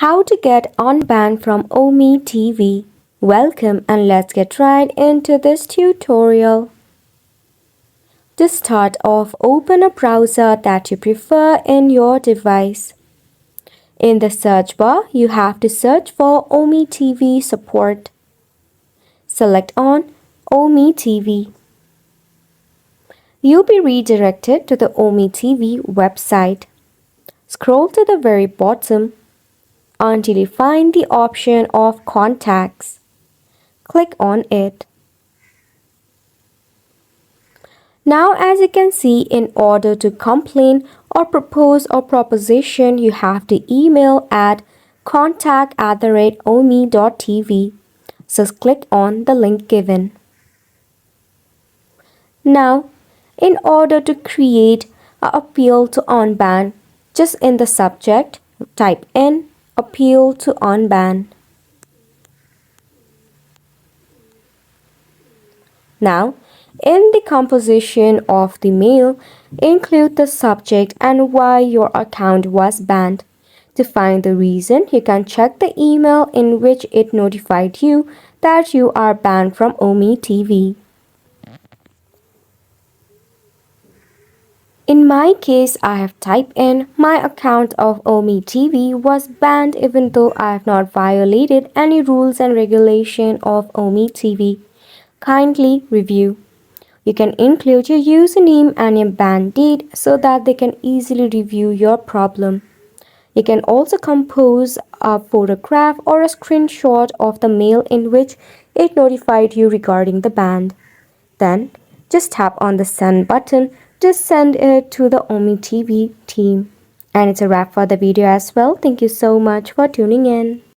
How to get unbanned from Ome TV. Welcome and let's get right into this tutorial. To start off, open a browser that you prefer in your device. In the search bar, you have to search for Ome TV support. Select on Ome TV. You'll be redirected to the Ome TV website. Scroll to the very bottom until you find the option of contacts. Click on it. Now, as you can see, in order to complain or propose a proposition, you have to email at contact@ome.tv. So click on the link given. Now, in order to create an appeal to unban, just in the subject, type in appeal to unban. Now, in the composition of the mail, include the subject and why your account was banned. To find the reason, you can check the email in which it notified you that you are banned from Ome TV. In my case, I have typed in my account of Ome TV was banned even though I have not violated any rules and regulation of Ome TV. Kindly review. You can include your username and your ban date so that they can easily review your problem. You can also compose a photograph or a screenshot of the mail in which it notified you regarding the ban. Then, just tap on the send button to send it to the Ome TV team. And it's a wrap for the video as well. Thank you so much for tuning in.